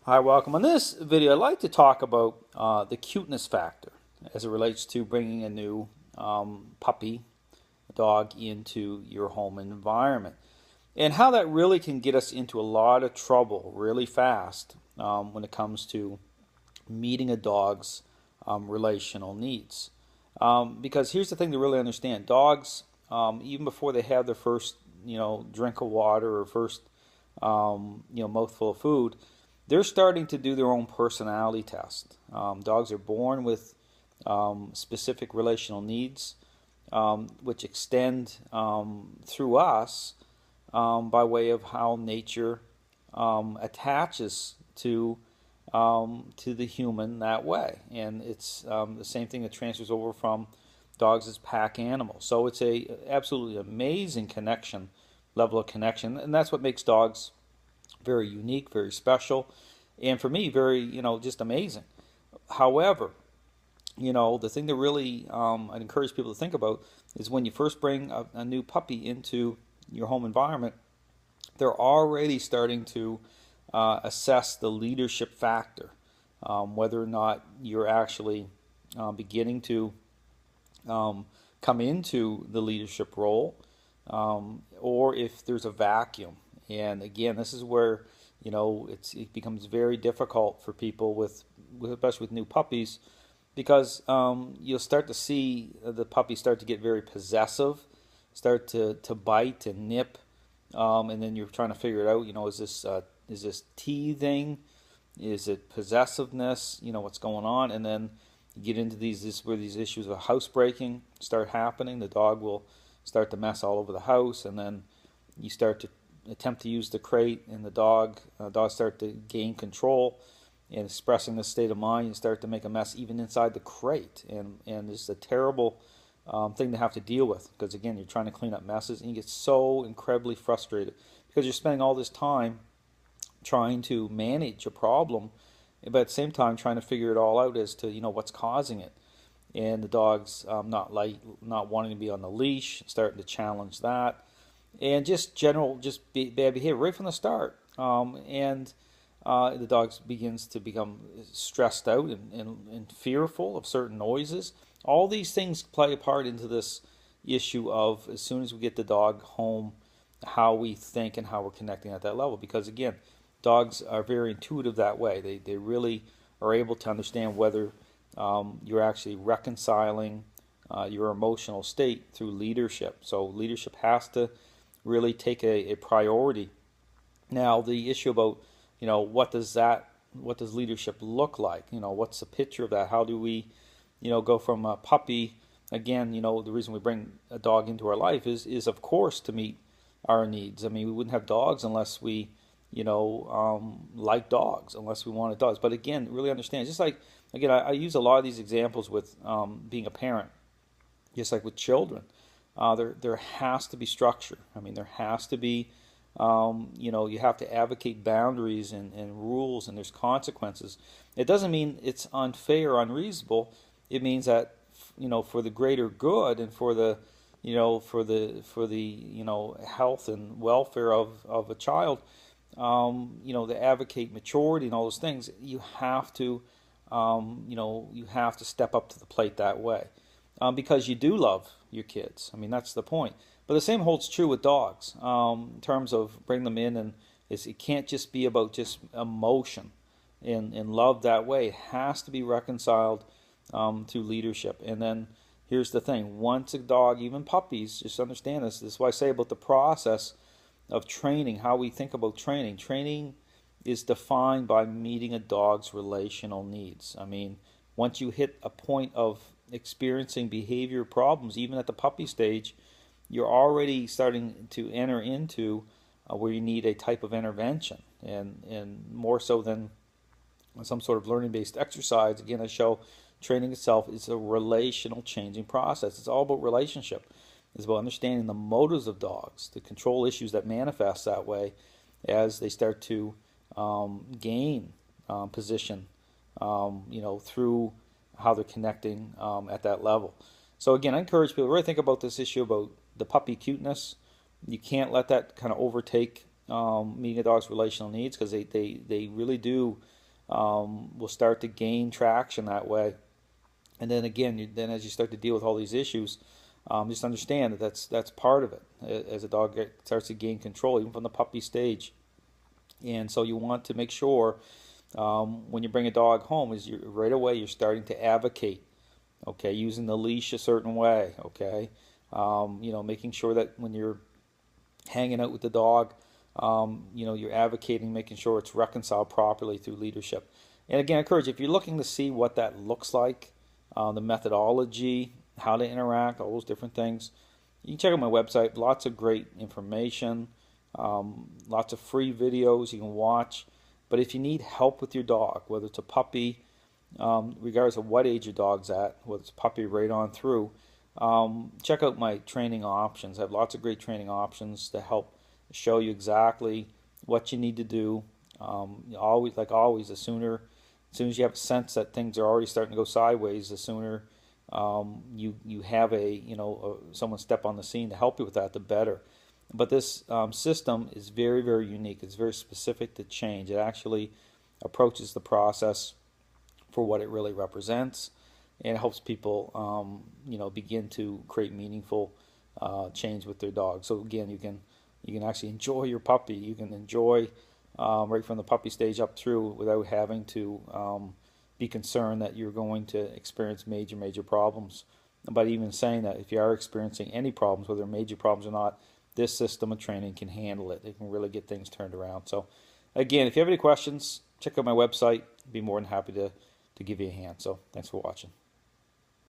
Hi, welcome. On this video, I'd like to talk about the cuteness factor as it relates to bringing a new puppy, dog into your home environment, and how that really can get us into a lot of trouble really fast when it comes to meeting a dog's relational needs. Because here's the thing to really understand: dogs, even before they have their first, drink of water or first, mouthful of food, they're starting to do their own personality test. Dogs are born with specific relational needs, which extend through us by way of how nature attaches to the human that way, and it's the same thing that transfers over from dogs as pack animals. So it's a absolutely amazing connection, level of connection, and that's what makes dogs very unique, very special, and for me, very, just amazing. However, the thing that really I'd encourage people to think about is when you first bring a new puppy into your home environment, they're already starting to assess the leadership factor, whether or not you're actually beginning to come into the leadership role, or if there's a vacuum. And again, this is where it becomes very difficult for people especially with new puppies, because you'll start to see the puppy start to get very possessive, start to bite and nip, and then you're trying to figure it out. Is this teething? Is it possessiveness? What's going on? And then you get into where these issues of housebreaking start happening. The dog will start to mess all over the house, and then you start to attempt to use the crate, and the dog start to gain control and expressing this state of mind. You start to make a mess even inside the crate, and it's a terrible thing to have to deal with, because again, you're trying to clean up messes and you get so incredibly frustrated because you're spending all this time trying to manage a problem, but at the same time trying to figure it all out as to what's causing it. And the dog's not wanting to be on the leash, starting to challenge that, and just bad behavior right from the start. And the dog begins to become stressed out and fearful of certain noises. All these things play a part into this issue of, as soon as we get the dog home, how we think and how we're connecting at that level. Because again, dogs are very intuitive that way. They really are able to understand whether you're actually reconciling your emotional state through leadership. So leadership has to really take a priority. Now, the issue about what does leadership look like? What's the picture of that? How do we go from a puppy? Again, the reason we bring a dog into our life is of course to meet our needs. I mean, we wouldn't have dogs unless we like dogs, unless we wanted dogs. But again, really understand, just like, again, I use a lot of these examples with being a parent, just like with children. There has to be structure. I mean, there has to be, you have to advocate boundaries and rules, and there's consequences. It doesn't mean it's unfair or unreasonable. It means that, for the greater good and for the health and welfare of a child, to advocate maturity and all those things, you have to step up to the plate that way, because you do love your kids. I mean, that's the point. But the same holds true with dogs, in terms of bring them in, and it can't just be about just emotion and love that way. It has to be reconciled through leadership. And then here's the thing: once a dog, even puppies, just understand this. This is what I say about the process of training, how we think about training. Training is defined by meeting a dog's relational needs. I mean, once you hit a point of experiencing behavior problems, even at the puppy stage, you're already starting to enter into where you need a type of intervention, and more so than some sort of learning-based exercise. Again, I show training itself is a relational changing process. It's all about relationship. It's about understanding the motives of dogs, the control issues that manifest that way as they start to gain position, through how they're connecting at that level. So again, I encourage people to really think about this issue about the puppy cuteness. You can't let that kind of overtake meeting a dog's relational needs, because they really do will start to gain traction that way. And then again, then as you start to deal with all these issues, just understand that that's part of it. As a dog starts to gain control, even from the puppy stage. And so you want to make sure when you bring a dog home, is right away you're starting to advocate. Okay, using the leash a certain way. Okay, making sure that when you're hanging out with the dog, you're advocating, making sure it's reconciled properly through leadership. And again, I encourage you, if you're looking to see what that looks like, the methodology, how to interact, all those different things, you can check out my website. Lots of great information, lots of free videos you can watch. But if you need help with your dog, whether it's a puppy, regardless of what age your dog's at, whether it's a puppy right on through, check out my training options. I have lots of great training options to help show you exactly what you need to do. Always, like always, as soon as you have a sense that things are already starting to go sideways, the sooner you have someone step on the scene to help you with that, the better. But this system is very, very unique. It's very specific to change. It actually approaches the process for what it really represents, and it helps people begin to create meaningful change with their dog. So again, you can actually enjoy your puppy. You can enjoy right from the puppy stage up through without having to be concerned that you're going to experience major problems. But even saying that, if you are experiencing any problems, whether they're major problems or not, this system of training can handle it. It can really get things turned around. So again, if you have any questions, check out my website. I'd be more than happy to give you a hand. So thanks for watching.